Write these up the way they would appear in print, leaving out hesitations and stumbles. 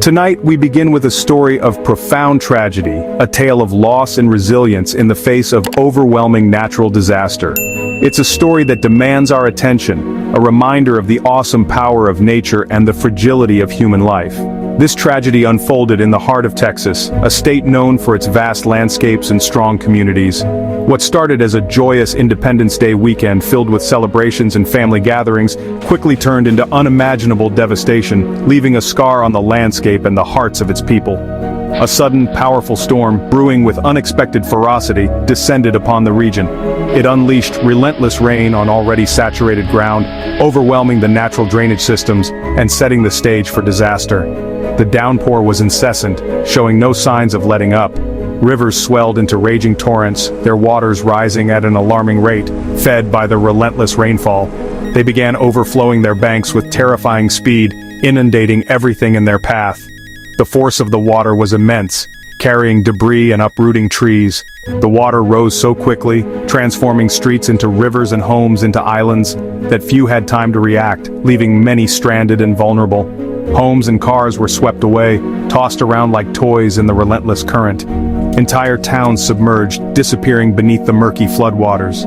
Tonight, we begin with a story of profound tragedy, a tale of loss and resilience in the face of overwhelming natural disaster. It's a story that demands our attention, a reminder of the awesome power of nature and the fragility of human life. This tragedy unfolded in the heart of Texas, a state known for its vast landscapes and strong communities. What started as a joyous Independence Day weekend filled with celebrations and family gatherings quickly turned into unimaginable devastation, leaving a scar on the landscape and the hearts of its people. A sudden, powerful storm, brewing with unexpected ferocity, descended upon the region. It unleashed relentless rain on already saturated ground, overwhelming the natural drainage systems and setting the stage for disaster. The downpour was incessant, showing no signs of letting up. Rivers swelled into raging torrents, their waters rising at an alarming rate, fed by the relentless rainfall. They began overflowing their banks with terrifying speed, inundating everything in their path. The force of the water was immense, carrying debris and uprooting trees. The water rose so quickly, transforming streets into rivers and homes into islands, that few had time to react, leaving many stranded and vulnerable. Homes and cars were swept away, tossed around like toys in the relentless current. Entire towns submerged, disappearing beneath the murky floodwaters.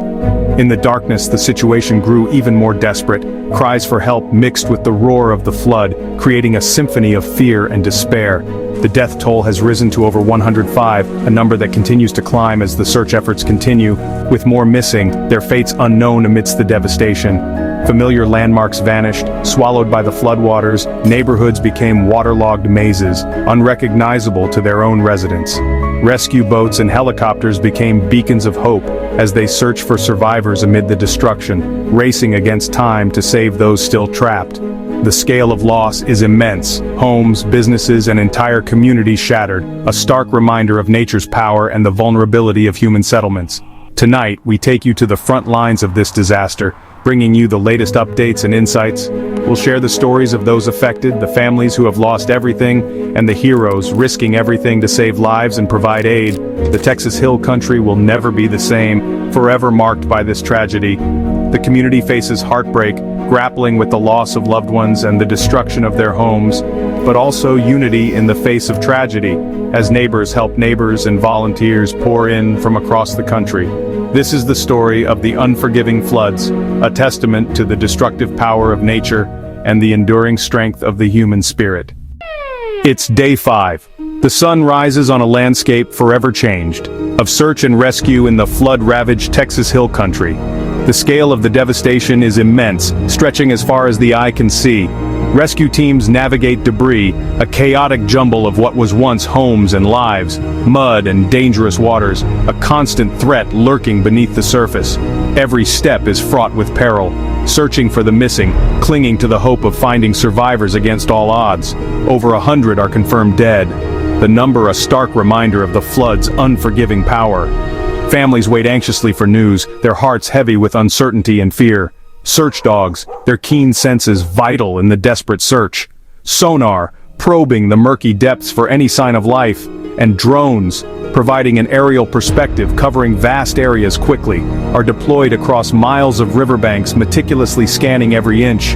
In the darkness, the situation grew even more desperate. Cries for help mixed with the roar of the flood, creating a symphony of fear and despair. The death toll has risen to over 105, a number that continues to climb as the search efforts continue, with more missing, their fates unknown amidst the devastation. Familiar landmarks vanished, swallowed by the floodwaters. Neighborhoods became waterlogged mazes, unrecognizable to their own residents. Rescue boats and helicopters became beacons of hope as they searched for survivors amid the destruction, racing against time to save those still trapped. The scale of loss is immense. Homes, businesses, and entire communities shattered, a stark reminder of nature's power and the vulnerability of human settlements. Tonight, we take you to the front lines of this disaster, bringing you the latest updates and insights. We'll share the stories of those affected, the families who have lost everything, and the heroes risking everything to save lives and provide aid. The Texas Hill Country will never be the same, forever marked by this tragedy. The community faces heartbreak, grappling with the loss of loved ones and the destruction of their homes, but also unity in the face of tragedy, as neighbors help neighbors and volunteers pour in from across the country. This is the story of the unforgiving floods, a testament to the destructive power of nature and the enduring strength of the human spirit. It's day 5. The sun rises on a landscape forever changed, of search and rescue in the flood-ravaged Texas Hill Country. The scale of the devastation is immense, stretching as far as the eye can see. Rescue teams navigate debris, a chaotic jumble of what was once homes and lives, mud and dangerous waters, a constant threat lurking beneath the surface. Every step is fraught with peril, searching for the missing, clinging to the hope of finding survivors against all odds. Over 100 are confirmed dead, the number a stark reminder of the flood's unforgiving power. Families wait anxiously for news, their hearts heavy with uncertainty and fear. Search dogs, their keen senses vital in the desperate search. Sonar, probing the murky depths for any sign of life. And drones, providing an aerial perspective covering vast areas quickly, are deployed across miles of riverbanks, meticulously scanning every inch.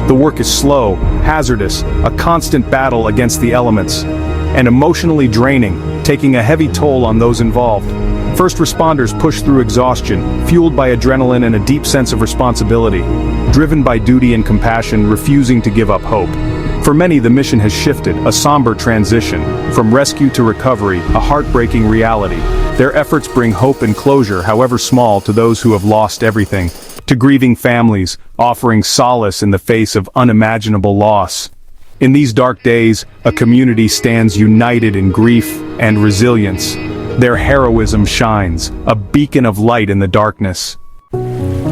The work is slow, hazardous, a constant battle against the elements, and emotionally draining, taking a heavy toll on those involved. First responders push through exhaustion, fueled by adrenaline and a deep sense of responsibility, driven by duty and compassion, refusing to give up hope. For many, the mission has shifted, a somber transition, from rescue to recovery, a heartbreaking reality. Their efforts bring hope and closure, however small, to those who have lost everything, to grieving families, offering solace in the face of unimaginable loss. In these dark days, a community stands united in grief and resilience. Their heroism shines, a beacon of light in the darkness.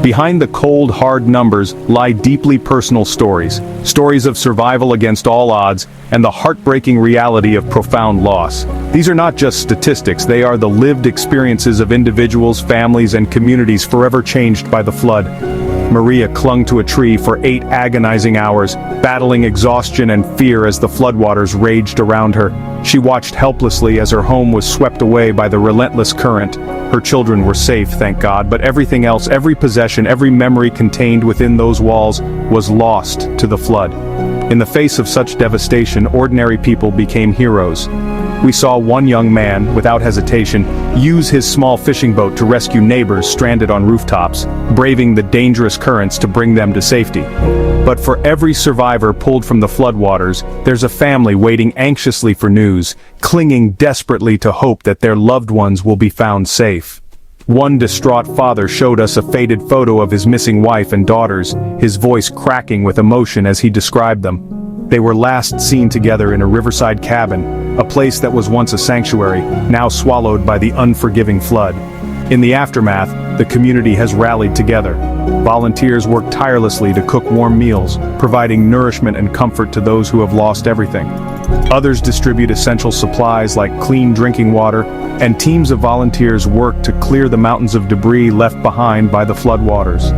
Behind the cold, hard numbers lie deeply personal stories, stories of survival against all odds, and the heartbreaking reality of profound loss. These are not just statistics, they are the lived experiences of individuals, families, and communities forever changed by the flood. Maria clung to a tree for 8 agonizing hours, battling exhaustion and fear as the floodwaters raged around her. She watched helplessly as her home was swept away by the relentless current. Her children were safe, thank God, but everything else, every possession, every memory contained within those walls, was lost to the flood. In the face of such devastation, ordinary people became heroes. We saw one young man, without hesitation, use his small fishing boat to rescue neighbors stranded on rooftops, braving the dangerous currents to bring them to safety. But for every survivor pulled from the floodwaters, there's a family waiting anxiously for news, clinging desperately to hope that their loved ones will be found safe. One distraught father showed us a faded photo of his missing wife and daughters, his voice cracking with emotion as he described them. They were last seen together in a riverside cabin, a place that was once a sanctuary, now swallowed by the unforgiving flood. In the aftermath, the community has rallied together. Volunteers work tirelessly to cook warm meals, providing nourishment and comfort to those who have lost everything. Others distribute essential supplies like clean drinking water, and teams of volunteers work to clear the mountains of debris left behind by the floodwaters.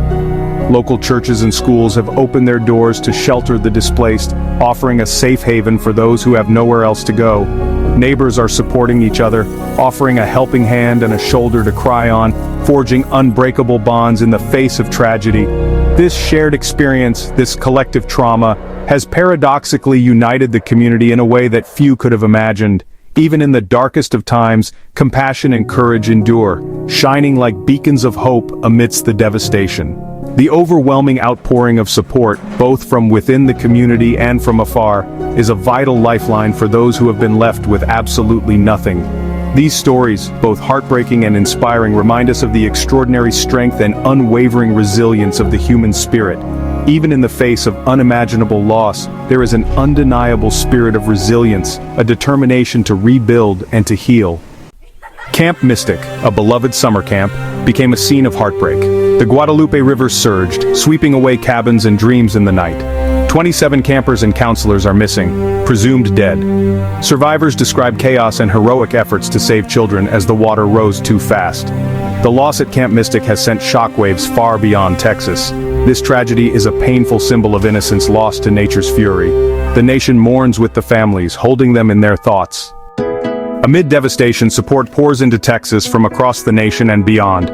Local churches and schools have opened their doors to shelter the displaced, offering a safe haven for those who have nowhere else to go. Neighbors are supporting each other, offering a helping hand and a shoulder to cry on, forging unbreakable bonds in the face of tragedy. This shared experience, this collective trauma, has paradoxically united the community in a way that few could have imagined. Even in the darkest of times, compassion and courage endure, shining like beacons of hope amidst the devastation. The overwhelming outpouring of support, both from within the community and from afar, is a vital lifeline for those who have been left with absolutely nothing. These stories, both heartbreaking and inspiring, remind us of the extraordinary strength and unwavering resilience of the human spirit. Even in the face of unimaginable loss, there is an undeniable spirit of resilience, a determination to rebuild and to heal. Camp Mystic, a beloved summer camp, became a scene of heartbreak. The Guadalupe River surged, sweeping away cabins and dreams in the night. 27 campers and counselors are missing, presumed dead. Survivors describe chaos and heroic efforts to save children as the water rose too fast. The loss at Camp Mystic has sent shockwaves far beyond Texas. This tragedy is a painful symbol of innocence lost to nature's fury. The nation mourns with the families, holding them in their thoughts. Amid devastation, support pours into Texas from across the nation and beyond.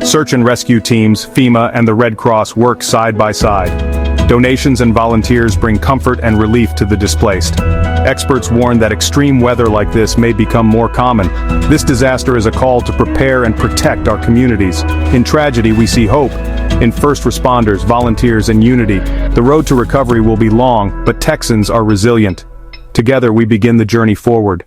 Search and rescue teams, FEMA, and the Red Cross work side by side. Donations and volunteers bring comfort and relief to the displaced. Experts warn that extreme weather like this may become more common. This disaster is a call to prepare and protect our communities. In tragedy, we see hope. In first responders, volunteers, and unity, the road to recovery will be long, but Texans are resilient. Together we begin the journey forward.